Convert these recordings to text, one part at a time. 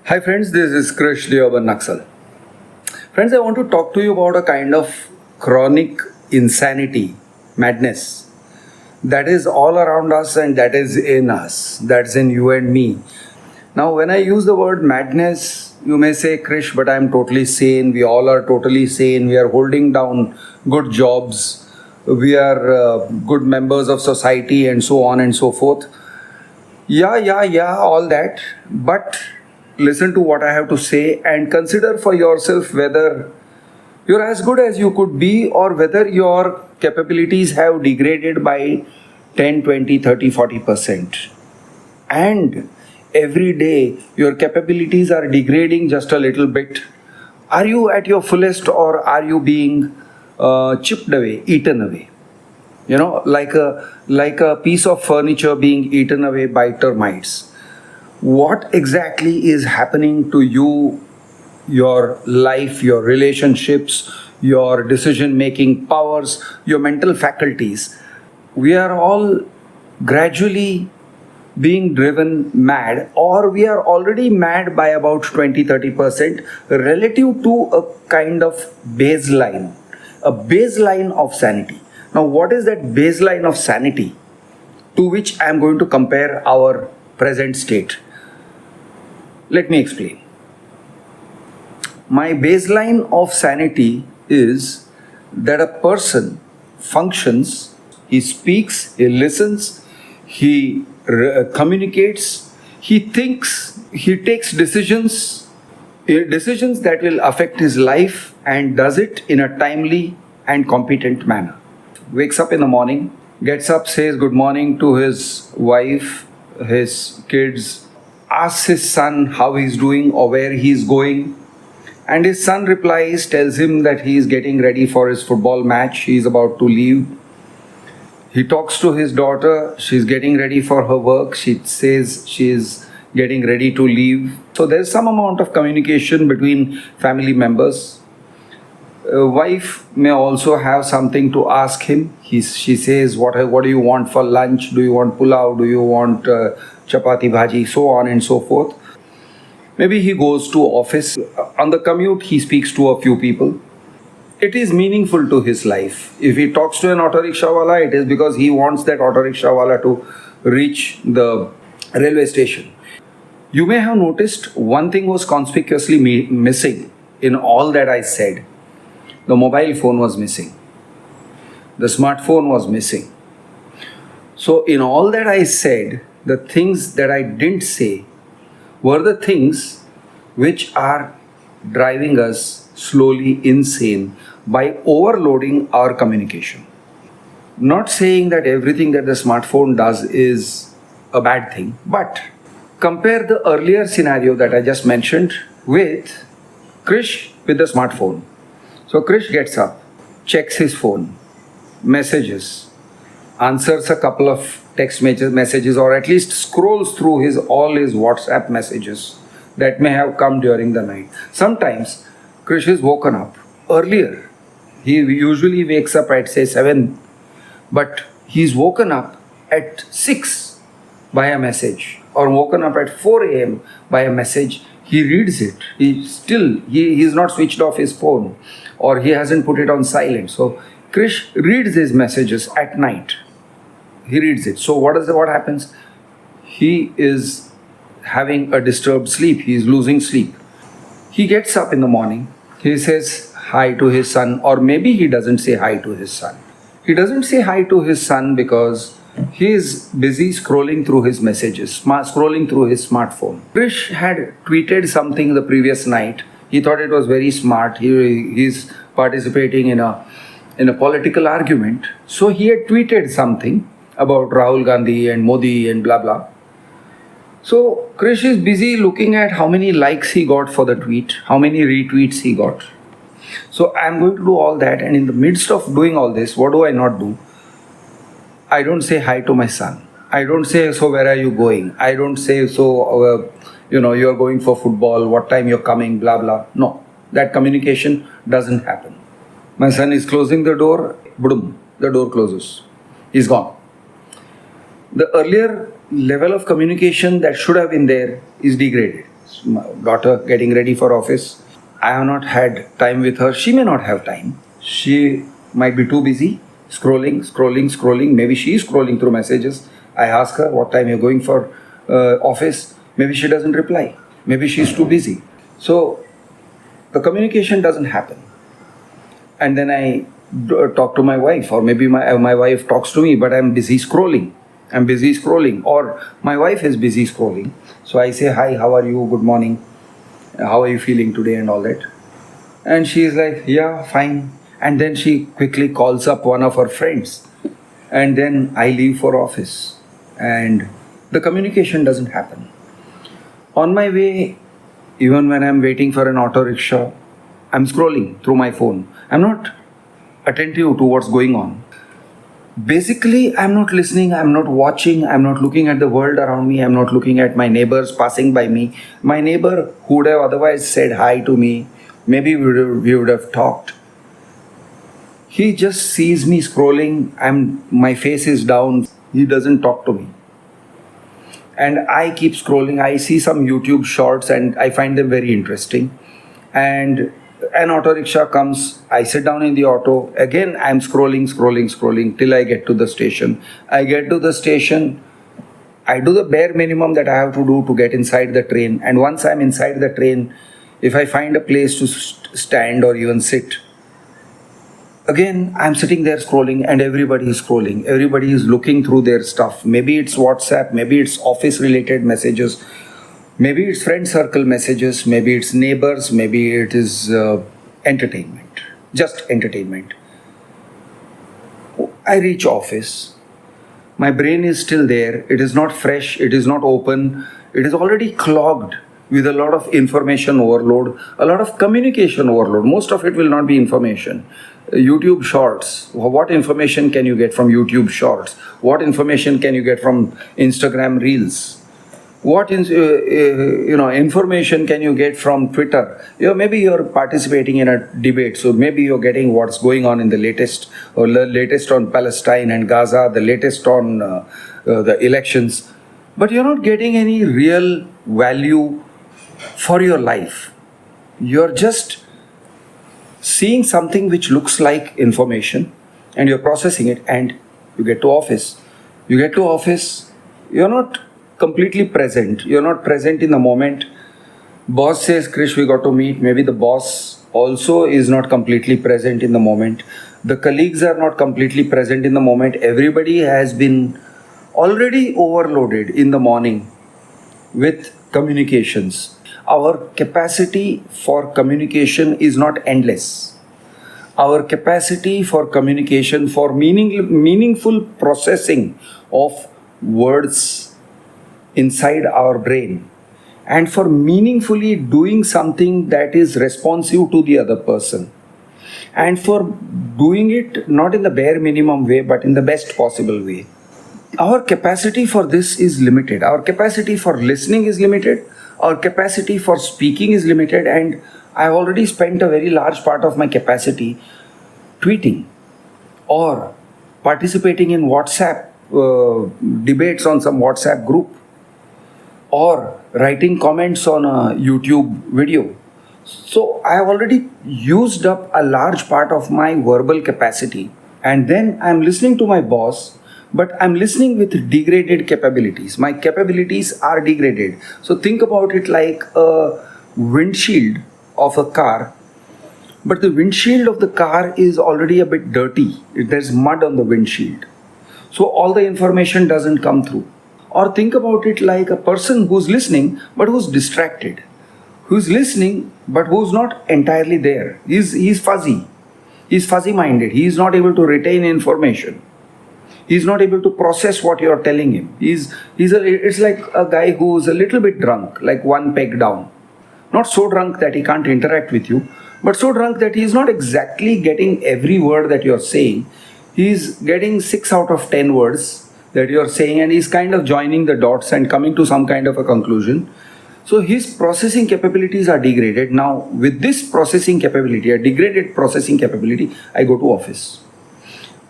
Hi friends, this is Krish, the Urban Naxal. Friends, I want to talk to you about a kind of chronic insanity, madness, that is all around us and that is in us, that's in you and me. Now, when I use the word madness, you may say, Krish, but I'm totally sane, we all are totally sane, we are holding down good jobs, we are good members of society and so on and so forth. Yeah, all that. But listen to what I have to say and consider for yourself whether you're as good as you could be or whether your capabilities have degraded by 10, 20, 30, 40%. And every day your capabilities are degrading just a little bit. Are you at your fullest or are you being chipped away, eaten away? Like a piece of furniture being eaten away by termites. What exactly is happening to you, your life, your relationships, your decision making powers, your mental faculties? We are all gradually being driven mad, or we are already mad by about 20-30% relative to a kind of baseline of sanity. Now, what is that baseline of sanity to which I am going to compare our present state? Let me explain. My baseline of sanity is that a person functions, he speaks, he listens, he communicates, he thinks, he takes decisions that will affect his life and does it in a timely and competent manner. Wakes up in the morning, gets up, says good morning to his wife, his kids, asks his son how he's doing or where he's going. And his son replies, tells him that he is getting ready for his football match, he is about to leave. He talks to his daughter, she's getting ready for her work, she says she is getting ready to leave. So there's some amount of communication between family members. Wife may also have something to ask him. She says, what do you want for lunch? Do you want pulao? Do you want chapati bhaji? So on and so forth. Maybe he goes to office. On the commute, he speaks to a few people. It is meaningful to his life. If he talks to an auto rickshaw wala, it is because he wants that auto rickshaw wala to reach the railway station. You may have noticed one thing was conspicuously missing in all that I said. The mobile phone was missing. The smartphone was missing. So in all that I said, the things that I didn't say were the things which are driving us slowly insane by overloading our communication. Not saying that everything that the smartphone does is a bad thing, but compare the earlier scenario that I just mentioned with Krish with the smartphone. So Krish gets up, checks his phone, messages, answers a couple of text messages or at least scrolls through all his WhatsApp messages that may have come during the night. Sometimes Krish is woken up earlier. He usually wakes up at say 7, but he's woken up at 6 by a message or woken up at 4 a.m. by a message. He reads it. He's not switched off his phone or he hasn't put it on silent. So Krish reads his messages at night. He reads it. So what happens? He is having a disturbed sleep. He is losing sleep. He gets up in the morning. He says hi to his son, or maybe he doesn't say hi to his son. He doesn't say hi to his son because he is busy scrolling through his messages, scrolling through his smartphone. Krish had tweeted something the previous night. He thought it was very smart. He's participating in a political argument. So he had tweeted something about Rahul Gandhi and Modi and blah blah. So Krish is busy looking at how many likes he got for the tweet, how many retweets he got. So I'm going to do all that, and in the midst of doing all this, what do I not do? I don't say hi to my son. I don't say, so where are you going? I don't say, so, you're going for football, what time you're coming, blah, blah. No, that communication doesn't happen. My son is closing the door, boom, the door closes. He's gone. The earlier level of communication that should have been there is degraded. my daughter getting ready for office. I have not had time with her. She may not have time. She might be too busy scrolling. Maybe she is scrolling through messages. I ask her what time you're going for office. Maybe she doesn't reply. Maybe she's too busy. So the communication doesn't happen. And then I talk to my wife, or maybe my wife talks to me, but I'm busy scrolling. Or my wife is busy scrolling. So I say, hi, how are you? Good morning. How are you feeling today and all that? And she is like, yeah, fine. And then she quickly calls up one of her friends. And then I leave for office. And the communication doesn't happen. On my way, even when I'm waiting for an auto rickshaw, I'm scrolling through my phone. I'm not attentive to what's going on. Basically, I'm not listening, I'm not watching, I'm not looking at the world around me, I'm not looking at my neighbors passing by me. My neighbor who would have otherwise said hi to me, maybe we would have talked. He just sees me scrolling, my face is down, he doesn't talk to me. And I keep scrolling, I see some YouTube shorts and I find them very interesting. And an auto rickshaw comes, I sit down in the auto, again I'm scrolling till I get to the station. I get to the station, I do the bare minimum that I have to do to get inside the train. And once I'm inside the train, if I find a place to stand or even sit, again I'm sitting there scrolling and everybody is scrolling. Everybody is looking through their stuff. Maybe it's WhatsApp, maybe it's office related messages, maybe it's friend circle messages, maybe it's neighbors, maybe it is entertainment, just entertainment. I reach office. My brain is still there. It is not fresh. It is not open. It is already clogged with a lot of information overload, a lot of communication overload. Most of it will not be information. YouTube shorts. What information can you get from YouTube shorts? What information can you get from Instagram reels? What information can you get from Twitter? Maybe you're participating in a debate, so maybe you're getting what's going on in the latest on Palestine and Gaza, the latest on the elections. But you're not getting any real value for your life. You're just seeing something which looks like information and you're processing it, and you get to office. You're not completely present. You're not present in the moment. Boss says, Krish, we got to meet. Maybe the boss also is not completely present in the moment. The colleagues are not completely present in the moment. Everybody has been already overloaded in the morning with communications. Our capacity for communication is not endless. Our capacity for communication, for meaningful processing of words inside our brain, and for meaningfully doing something that is responsive to the other person, and for doing it not in the bare minimum way but in the best possible way. Our capacity for this is limited. Our capacity for listening is limited. Our capacity for speaking is limited, and I've already spent a very large part of my capacity tweeting or participating in WhatsApp debates on some WhatsApp group, or writing comments on a YouTube video. So I have already used up a large part of my verbal capacity, and then I'm listening to my boss, but I'm listening with degraded capabilities. My capabilities are degraded. So think about it like a windshield of a car, but the windshield of the car is already a bit dirty. There's mud on the windshield. So all the information doesn't come through. Or think about it like a person who's listening but who's distracted. Who's listening but who's not entirely there. He's fuzzy. He's fuzzy-minded. He's not able to retain information. He's not able to process what you're telling him. It's like a guy who's a little bit drunk, like one peg down. Not so drunk that he can't interact with you, but so drunk that he's not exactly getting every word that you're saying. He's getting 6 out of 10 words that you're saying, and he's kind of joining the dots and coming to some kind of a conclusion. So his processing capabilities are degraded. Now, with this processing capability, a degraded processing capability, I go to office.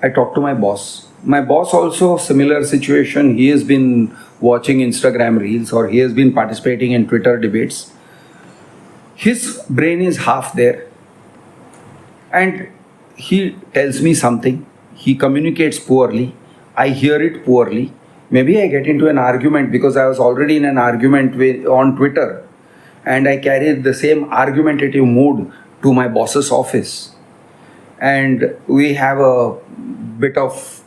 I talk to my boss. My boss also similar situation. He has been watching Instagram reels or he has been participating in Twitter debates. His brain is half there and he tells me something. He communicates poorly. I hear it poorly. Maybe I get into an argument because I was already in an argument on Twitter and I carried the same argumentative mood to my boss's office. And we have a bit of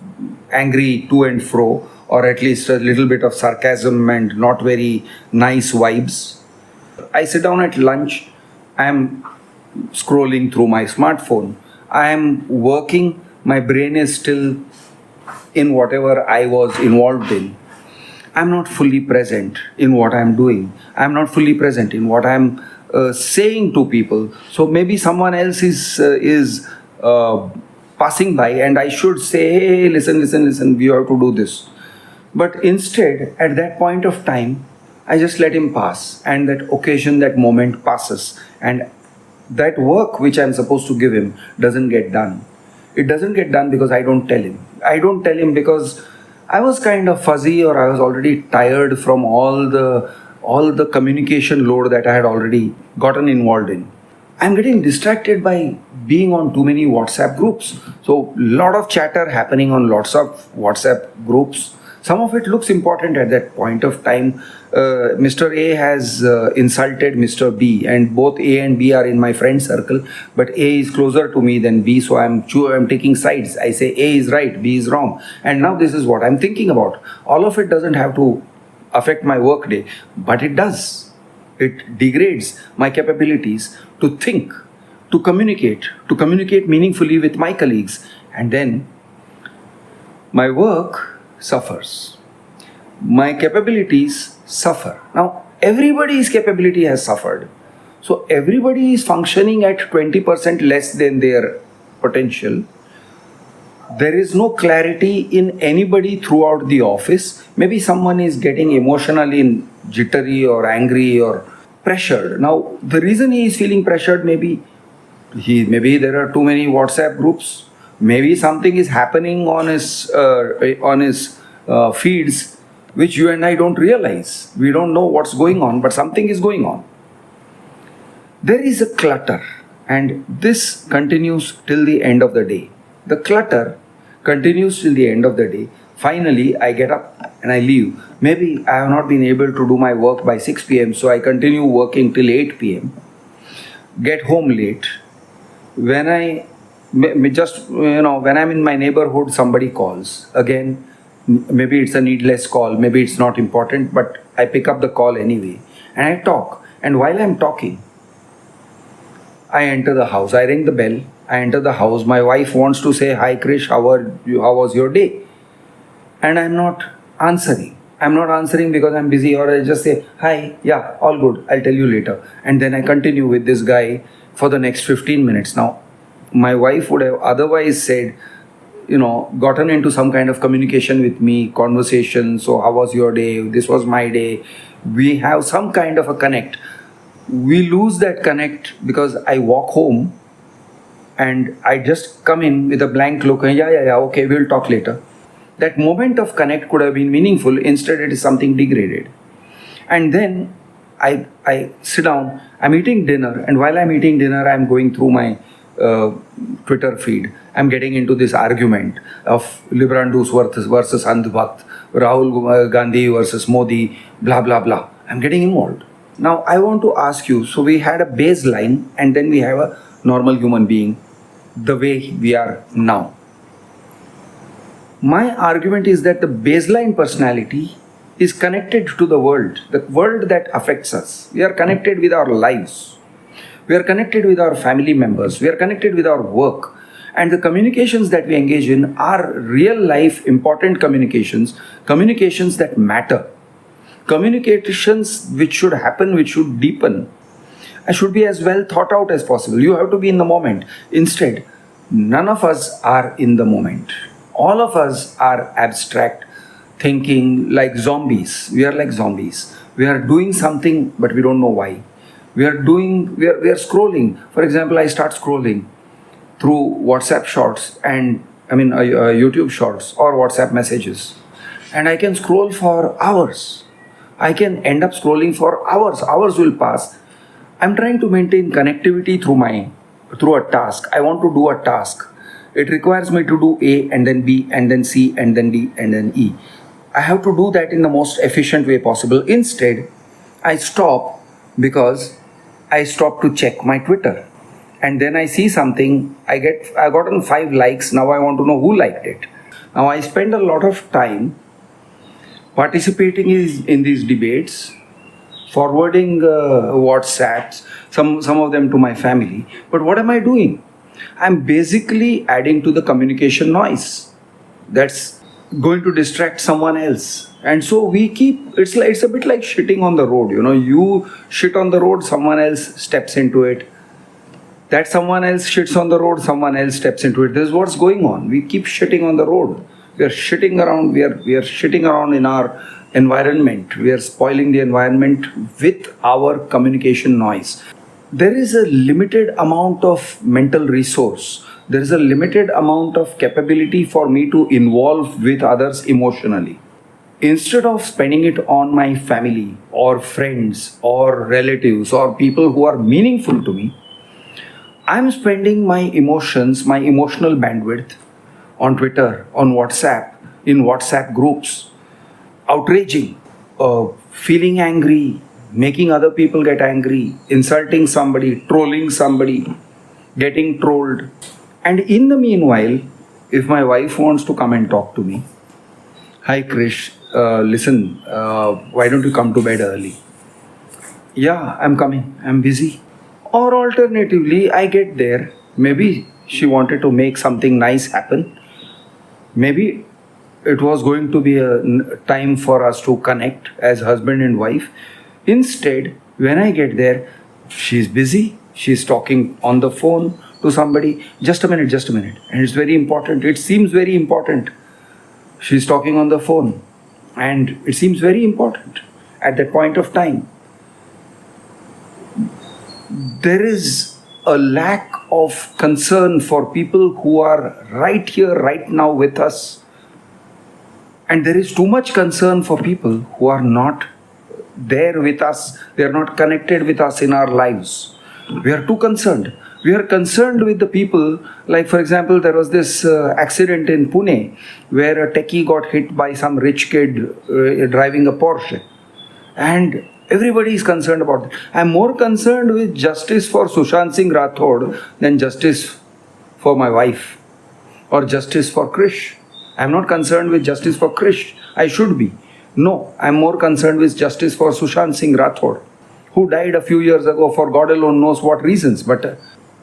angry to and fro, or at least a little bit of sarcasm and not very nice vibes. I sit down at lunch, I am scrolling through my smartphone, I am working, my brain is still in whatever I was involved in. I'm not fully present in what I'm doing. I'm not fully present in what I'm saying to people. So maybe someone else is passing by, and I should say, "Hey, listen, listen, listen. We have to do this." But instead, at that point of time, I just let him pass, and that occasion, that moment passes, and that work which I'm supposed to give him doesn't get done. It doesn't get done because I don't tell him. I don't tell him because I was kind of fuzzy, or I was already tired from all the communication load that I had already gotten involved in. I'm getting distracted by being on too many WhatsApp groups. So lot of chatter happening on lots of WhatsApp groups. Some of it looks important at that point of time. Mr. A has insulted Mr. B, and both A and B are in my friend circle, but A is closer to me than B, so I'm taking sides. I say A is right, B is wrong, and now this is what I'm thinking about. All of it doesn't have to affect my work day, but it does. It degrades my capabilities to think, to communicate meaningfully with my colleagues, and then my work suffers. My capabilities suffer. Now, everybody's capability has suffered. So, everybody is functioning at 20% less than their potential. There is no clarity in anybody throughout the office. Maybe someone is getting emotionally jittery or angry or pressured. Now, the reason he is feeling pressured, maybe there are too many WhatsApp groups. Maybe something is happening on his feeds which you and I don't realize. We don't know what's going on, but something is going on. There is a clutter, and this continues till the end of the day. The clutter continues till the end of the day. Finally, I get up and I leave. Maybe I have not been able to do my work by 6 p.m., so I continue working till 8 p.m. Get home late. When when I'm in my neighborhood, somebody calls. Again, maybe it's a needless call, maybe it's not important, but I pick up the call anyway. And I talk. And while I'm talking, I enter the house. I ring the bell. I enter the house. My wife wants to say, "Hi Krish, how was your day?" And I'm not answering. I'm not answering because I'm busy, or I just say, "Hi, yeah, all good. I'll tell you later." And then I continue with this guy for the next 15 minutes. Now, my wife would have otherwise said, gotten into some kind of communication with me, conversation. So, how was your day? This was my day. We have some kind of a connect. We lose that connect because I walk home and I just come in with a blank look and yeah, okay, we'll talk later. That moment of connect could have been meaningful. Instead, it is something degraded. And then I sit down, I'm eating dinner, and while I'm eating dinner, I'm going through my Twitter feed. I'm getting into this argument of Librandus versus Andhbhakt, Rahul Gandhi versus Modi, blah, blah, blah. I'm getting involved. Now, I want to ask you, so we had a baseline and then we have a normal human being, the way we are now. My argument is that the baseline personality is connected to the world that affects us. We are connected with our lives. We are connected with our family members. We are connected with our work. And the communications that we engage in are real life important communications that matter. Communications which should happen, which should deepen, and should be as well thought out as possible. You have to be in the moment. Instead, none of us are in the moment. All of us are abstract, thinking like zombies. We are like zombies. We are doing something, but we don't know why. We are scrolling. For example, I start scrolling through WhatsApp shorts and YouTube shorts or WhatsApp messages, and I can scroll for hours. I can end up scrolling for hours. Hours will pass. I'm trying to maintain connectivity through a task. I want to do a task. It requires me to do A and then B and then C and then D and then E. I have to do that in the most efficient way possible. Instead, I stop because I stop to check my Twitter. And then I see something, I gotten 5 likes, now I want to know who liked it. Now I spend a lot of time participating in these debates, forwarding WhatsApps, some of them to my family. But what am I doing? I'm basically adding to the communication noise that's going to distract someone else. And so it's a bit like shitting on the road. You shit on the road, someone else steps into it. That someone else shits on the road, someone else steps into it. This is what's going on. We keep shitting on the road. We are shitting around. We are shitting around in our environment. We are spoiling the environment with our communication noise. There is a limited amount of mental resource. There is a limited amount of capability for me to involve with others emotionally. Instead of spending it on my family or friends or relatives or people who are meaningful to me, I'm spending my emotions, my emotional bandwidth on Twitter, on WhatsApp, in WhatsApp groups, outraging, feeling angry, making other people get angry, insulting somebody, trolling somebody, getting trolled. And in the meanwhile, if my wife wants to come and talk to me, "Hi Krish, listen, why don't you come to bed early?" "Yeah, I'm coming, I'm busy." Or alternatively, I get there, maybe she wanted to make something nice happen. Maybe it was going to be a time for us to connect as husband and wife. Instead, when I get there, she's busy, she's talking on the phone to somebody. Just a minute. And it's very important. It seems very important. She's talking on the phone. And it seems very important at that point of time. There is a lack of concern for people who are right here, right now with us. And there is too much concern for people who are not there with us. They are not connected with us in our lives. We are too concerned. We are concerned with the people. Like, for example, there was this accident in Pune where a techie got hit by some rich kid driving a Porsche. And everybody is concerned about it. I'm more concerned with justice for Sushant Singh Rathod than justice for my wife or justice for Krish. I'm not concerned with justice for Krish. I should be. No, I'm more concerned with justice for Sushant Singh Rathod, who died a few years ago for God alone knows what reasons.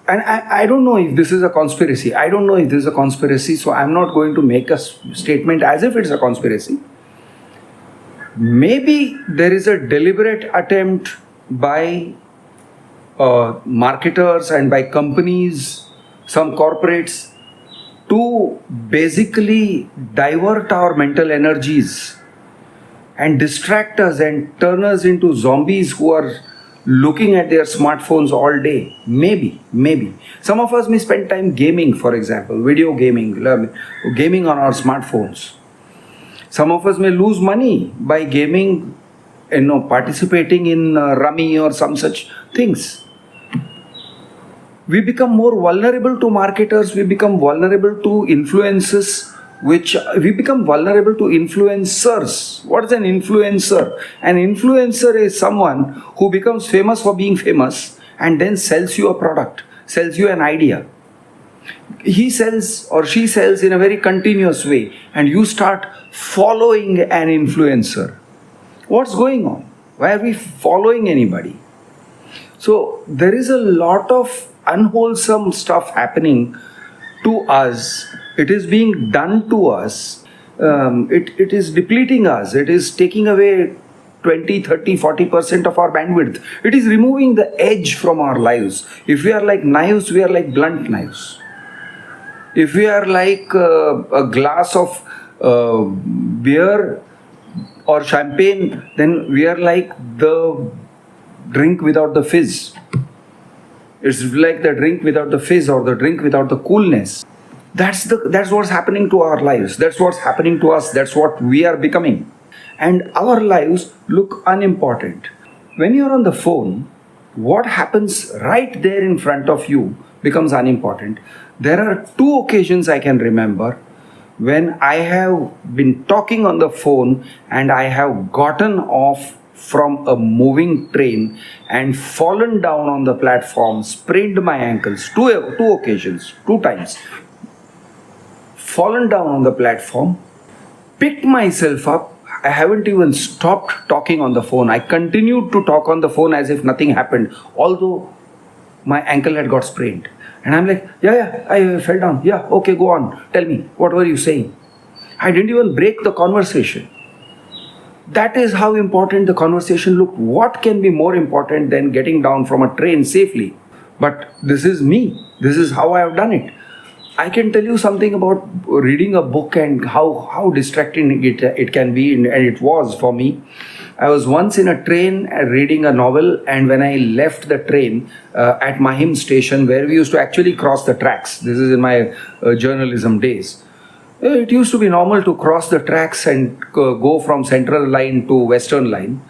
And I don't know if this is a conspiracy. So I'm not going to make a statement as if it's a conspiracy. Maybe there is a deliberate attempt by marketers and by companies, some corporates, to basically divert our mental energies and distract us and turn us into zombies who are looking at their smartphones all day. Maybe. Some of us may spend time gaming, for example, video gaming on our smartphones. Some of us may lose money by gaming, participating in rummy or some such things. We become more vulnerable to marketers. We become vulnerable to influences. We become vulnerable to influencers. What is an influencer? An influencer is someone who becomes famous for being famous and then sells you a product, sells you an idea. He sells or she sells in a very continuous way, and you start following an influencer. What's going on? Why are we following anybody? So there is a lot of unwholesome stuff happening to us. It is being done to us. It is depleting us. It is taking away 20, 30, 40% of our bandwidth. It is removing the edge from our lives. If we are like knives, we are like blunt knives. If we are like a glass of beer or champagne, then we are like the drink without the fizz. It's like the drink without the fizz or the drink without the coolness. That's what's happening to our lives. That's what's happening to us. That's what we are becoming. And our lives look unimportant. When you're on the phone, what happens right there in front of you becomes unimportant. There are two occasions I can remember when I have been talking on the phone and I have gotten off from a moving train and fallen down on the platform, sprained my ankles. Two occasions, two times. Fallen down on the platform, picked myself up. I haven't even stopped talking on the phone. I continued to talk on the phone as if nothing happened, although my ankle had got sprained. And I'm like, yeah, I fell down. Yeah, okay, go on. Tell me, what were you saying? I didn't even break the conversation. That is how important the conversation looked. What can be more important than getting down from a train safely? But this is me. This is how I have done it. I can tell you something about reading a book and how distracting it can be, and it was for me. I was once in a train reading a novel, and when I left the train at Mahim station, where we used to actually cross the tracks, this is in my journalism days, it used to be normal to cross the tracks and go from Central Line to Western Line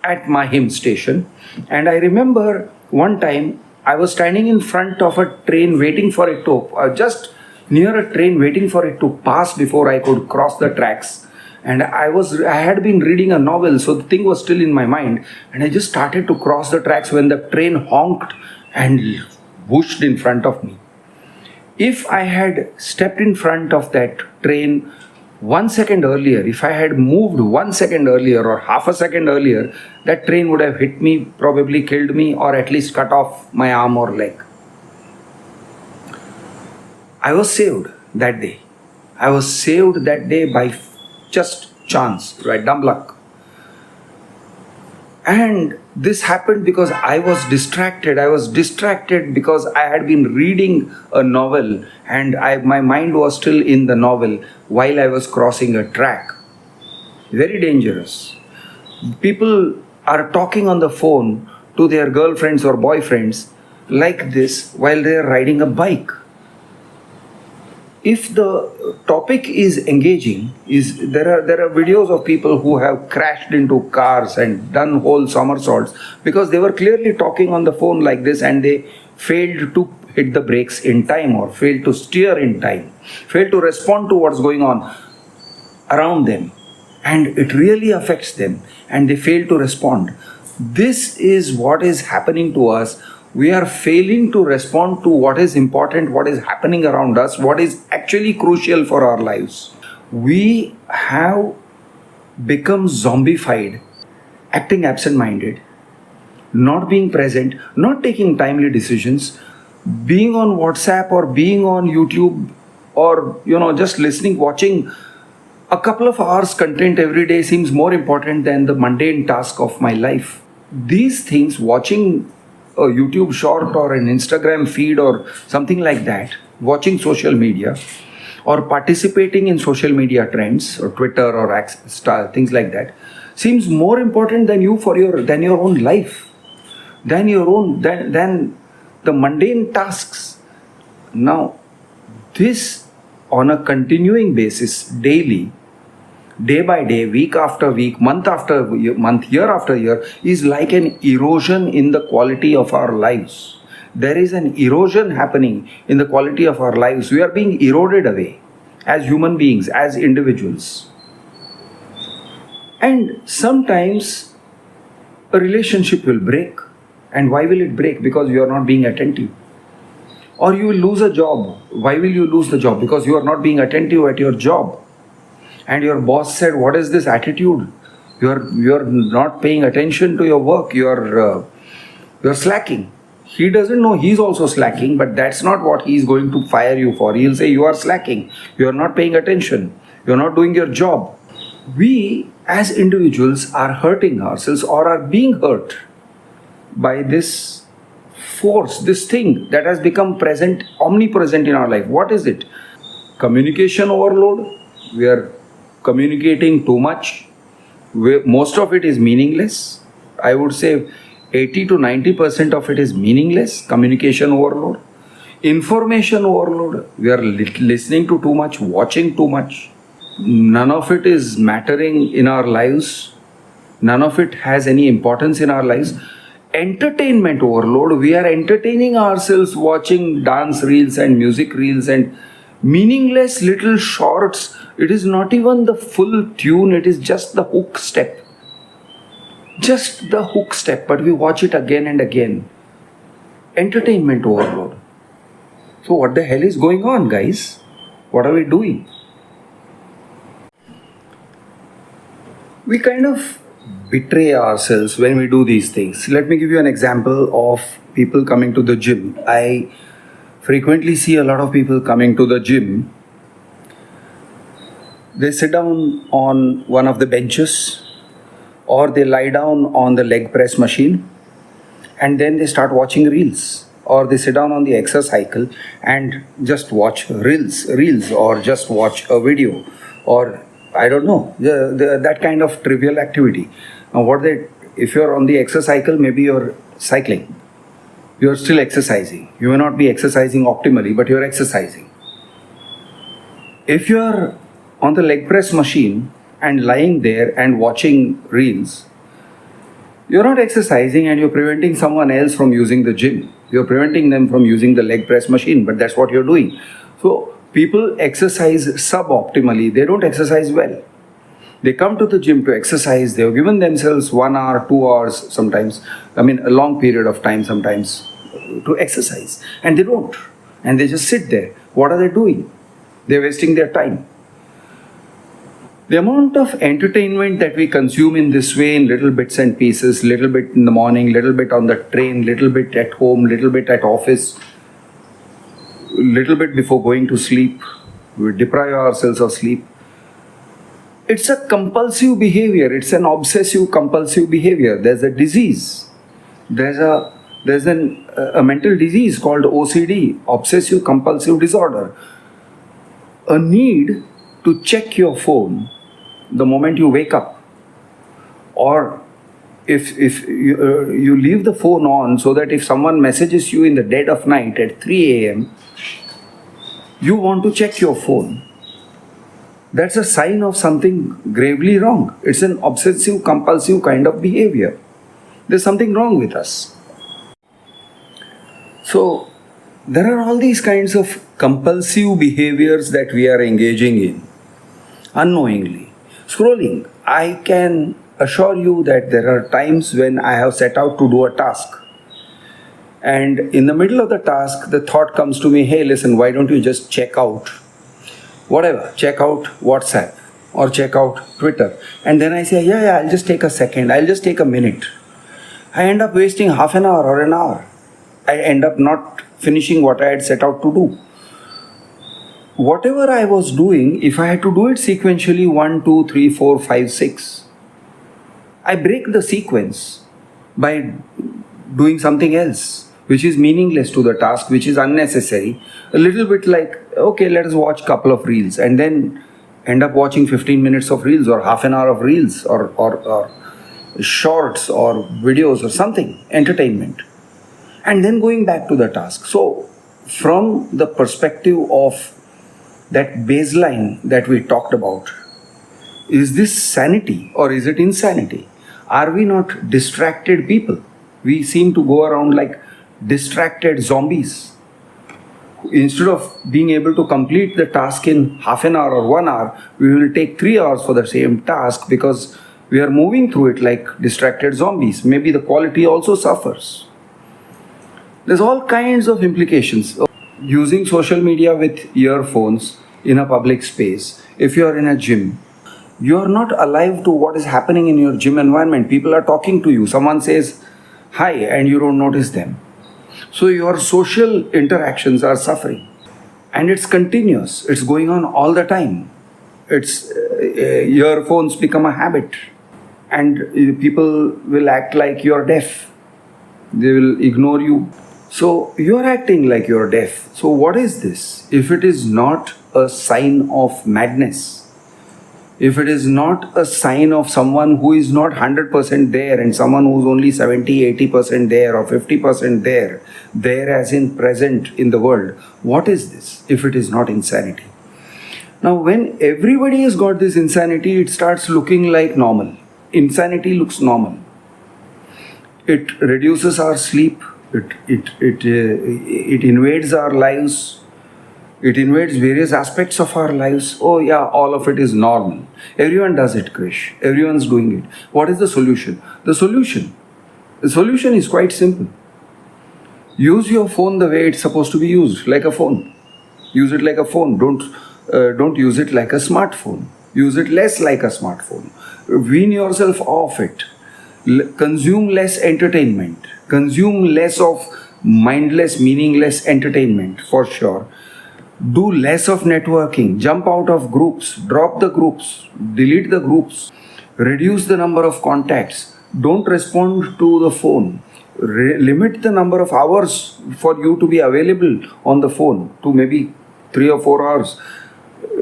at Mahim station. And I remember one time I was standing in front of a train waiting for it to, just near a train waiting for it to pass before I could cross the tracks. And I had been reading a novel, so the thing was still in my mind. And I just started to cross the tracks when the train honked and whooshed in front of me. If I had stepped in front of that train 1 second earlier, if I had moved 1 second earlier or half a second earlier, that train would have hit me, probably killed me, or at least cut off my arm or leg. I was saved that day. I was saved that day by just chance, right? Dumb luck. And this happened because I was distracted. I was distracted because I had been reading a novel and my mind was still in the novel while I was crossing a track. Very dangerous. People are talking on the phone to their girlfriends or boyfriends like this while they are riding a bike. If the topic is engaging, there are videos of people who have crashed into cars and done whole somersaults because they were clearly talking on the phone like this and they failed to hit the brakes in time or failed to steer in time, failed to respond to what's going on around them, and it really affects them and they fail to respond. This is what is happening to us. We are failing to respond to what is important, what is happening around us, what is actually crucial for our lives. We have become zombified, acting absent-minded, not being present, not taking timely decisions, being on WhatsApp or being on YouTube or just listening, watching a couple of hours content every day seems more important than the mundane task of my life. These things, watching a YouTube short or an Instagram feed or something like that, watching social media or participating in social media trends or Twitter or things like that, seems more important than your own life, than the mundane tasks. Now, this on a continuing basis, daily, day by day, week after week, month after month, year after year, is like an erosion in the quality of our lives. There is an erosion happening in the quality of our lives. We are being eroded away as human beings, as individuals. And sometimes a relationship will break. And why will it break? Because you are not being attentive. Or you will lose a job. Why will you lose the job? Because you are not being attentive at your job. And your boss said, what is this attitude? You're not paying attention to your work. You're slacking. He doesn't know he's also slacking, but that's not what he's going to fire you for. He'll say, you are slacking. You're not paying attention. You're not doing your job. We as individuals are hurting ourselves or are being hurt by this force, this thing that has become present, omnipresent in our life. What is it? Communication overload. We are communicating too much. Most of it is meaningless. I would say 80 to 90% of it is meaningless, communication overload. Information overload. We are listening to too much, watching too much. None of it is mattering in our lives. None of it has any importance in our lives. Entertainment overload. We are entertaining ourselves watching dance reels and music reels and meaningless little shorts. It is not even the full tune, it is just the hook step. Just the hook step, but we watch it again and again. Entertainment overload. So, what the hell is going on, guys? What are we doing? We kind of betray ourselves when we do these things. Let me give you an example of people coming to the gym. I frequently see a lot of people coming to the gym. They sit down on one of the benches or they lie down on the leg press machine and then they start watching reels, or they sit down on the exercycle and just watch reels or just watch a video, or I don't know, that kind of trivial activity. Now if you're on the exercycle, maybe you're cycling, you're still exercising. You may not be exercising optimally, but you're exercising. If you're on the leg press machine and lying there and watching reels, you're not exercising and you're preventing someone else from using the gym. You're preventing them from using the leg press machine, but that's what you're doing. So people exercise suboptimally. They don't exercise well. They come to the gym to exercise. They've given themselves 1 hour, 2 hours sometimes, a long period of time sometimes to exercise. And they don't. And they just sit there. What are they doing? They're wasting their time. The amount of entertainment that we consume in this way, in little bits and pieces, little bit in the morning, little bit on the train, little bit at home, little bit at office, little bit before going to sleep, we deprive ourselves of sleep. It's a compulsive behavior. It's an obsessive compulsive behavior. There's a disease. There's a mental disease called OCD, obsessive compulsive disorder. A need to check your phone the moment you wake up, or if you leave the phone on so that if someone messages you in the dead of night at 3 a.m., you want to check your phone. That's a sign of something gravely wrong. It's an obsessive compulsive kind of behavior. There's something wrong with us. So there are all these kinds of compulsive behaviors that we are engaging in unknowingly. Scrolling. I can assure you that there are times when I have set out to do a task, and in the middle of the task the thought comes to me, hey listen, why don't you just check out WhatsApp or check out Twitter. And then I say, yeah, I'll just take a second, I'll just take a minute. I end up wasting half an hour or an hour. I end up not finishing what I had set out to do. Whatever I was doing, if I had to do it sequentially 1, 2, 3, 4, 5, 6, I break the sequence by doing something else which is meaningless to the task, which is unnecessary. A little bit like, okay, let us watch a couple of reels, and then end up watching 15 minutes of reels or half an hour of reels or shorts or videos or something, entertainment, and then going back to the task. So from the perspective of that baseline that we talked about, is this sanity or is it insanity? Are we not distracted people? We seem to go around like distracted zombies. Instead of being able to complete the task in half an hour or 1 hour, we will take 3 hours for the same task because we are moving through it like distracted zombies. Maybe the quality also suffers. There's all kinds of implications. Using social media with earphones in a public space. If you are in a gym, you are not alive to what is happening in your gym environment. People are talking to you. Someone says hi and you don't notice them. So your social interactions are suffering. And it's continuous. It's going on all the time. Earphones become a habit. And people will act like you're deaf. They will ignore you. So you're acting like you're deaf. So what is this? If it is not a sign of madness, if it is not a sign of someone who is not 100% there and someone who's only 70, 80% there or 50% there as in present in the world, what is this if it is not insanity? Now, when everybody has got this insanity, it starts looking like normal. Insanity looks normal. It reduces our sleep. It invades our lives. It invades various aspects of our lives. Oh yeah, all of it is normal. Everyone does it, Krish. Everyone's doing it. What is the solution? The solution is quite simple. Use your phone the way it's supposed to be used, like a phone. Use it like a phone. Don't use it like a smartphone. Use it less like a smartphone. Wean yourself off it. Consume less entertainment. Consume less of mindless, meaningless entertainment, for sure. Do less of networking. Jump out of groups. Drop the groups. Delete the groups. Reduce the number of contacts. Don't respond to the phone. Limit the number of hours for you to be available on the phone to maybe 3 or 4 hours.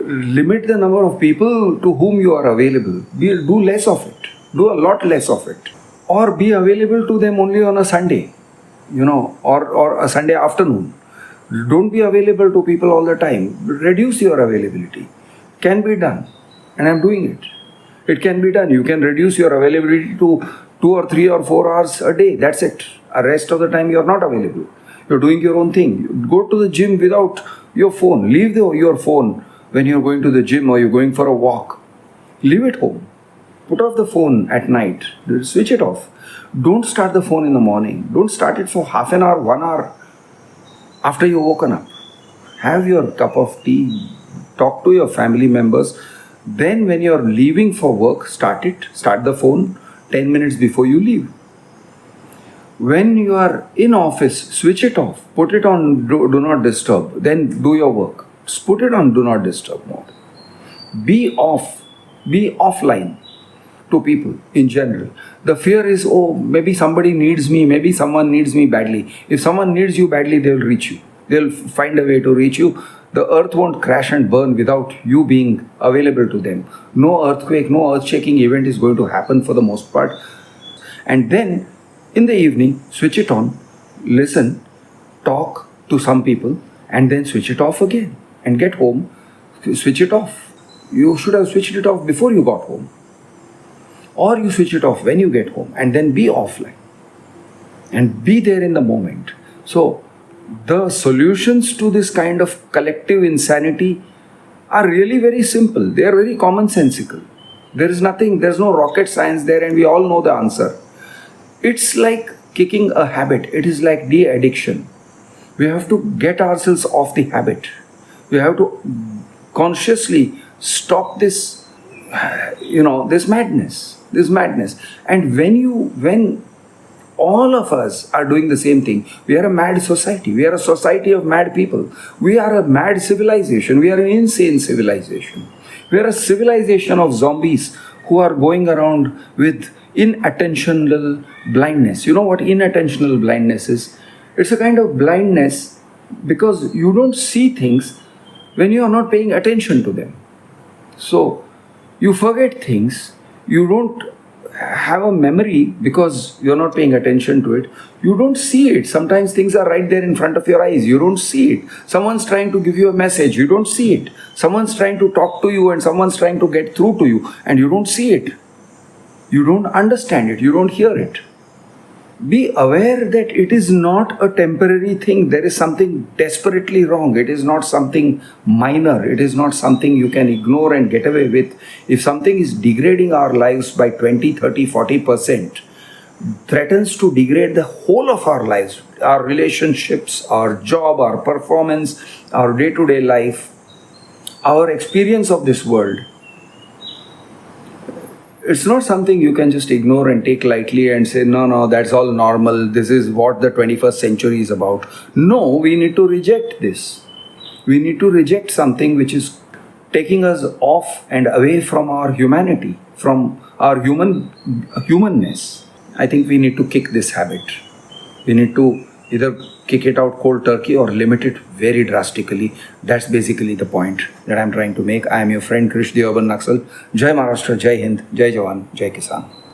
Limit the number of people to whom you are available. Do less of it. Do a lot less of it. Or be available to them only on a Sunday, or a Sunday afternoon. Don't be available to people all the time. Reduce your availability. Can be done. And I'm doing it. It can be done. You can reduce your availability to 2 or 3 or 4 hours a day. That's it. The rest of the time you're not available. You're doing your own thing. You go to the gym without your phone. Leave your phone when you're going to the gym or you're going for a walk. Leave it home. Put off the phone at night. Switch it off. Don't start the phone in the morning. Don't start it for half an hour, 1 hour after you've woken up. Have your cup of tea. Talk to your family members. Then when you're leaving for work, start it. Start the phone 10 minutes before you leave. When you are in office, switch it off. Put it on do not disturb. Then do your work. Just put it on do not disturb mode. Be off. Be offline to people in general. The fear is, oh, maybe somebody needs me, maybe someone needs me badly. If someone needs you badly, they will reach you. They'll find a way to reach you. The earth won't crash and burn without you being available to them. No earthquake, no earth-shaking event is going to happen for the most part. And then, in the evening, switch it on, listen, talk to some people, and then switch it off again. And get home, switch it off. You should have switched it off before you got home. Or you switch it off when you get home and then be offline. And be there in the moment. So, the solutions to this kind of collective insanity are really very simple. They are very commonsensical. There's no rocket science there, and we all know the answer. It's like kicking a habit. It is like de-addiction. We have to get ourselves off the habit. We have to consciously stop this, this madness. And when all of us are doing the same thing, we are a mad society. We are a society of mad people. We are a mad civilization. We are an insane civilization. We are a civilization of zombies who are going around with inattentional blindness. You know what inattentional blindness is? It's a kind of blindness because you don't see things when you are not paying attention to them. So, you forget things, you don't have a memory because you're not paying attention to it. You don't see it. Sometimes things are right there in front of your eyes. You don't see it. Someone's trying to give you a message. You don't see it. Someone's trying to talk to you and someone's trying to get through to you and you don't see it. You don't understand it. You don't hear it. Be aware that it is not a temporary thing. There is something desperately wrong. It is not something minor. It is not something you can ignore and get away with. If something is degrading our lives by 20, 30, 40%, threatens to degrade the whole of our lives, our relationships, our job, our performance, our day-to-day life, our experience of this world, it's not something you can just ignore and take lightly and say, no, that's all normal. This is what the 21st century is about. No, we need to reject this. We need to reject something which is taking us off and away from our humanity, from our humanness. I think we need to kick this habit. We need to either kick it out cold turkey or limit it very drastically. That's basically the point that I'm trying to make. I am your friend Krish, the Urban Naxal. Jai Maharashtra, Jai Hind, Jai Jawan, Jai Kisan.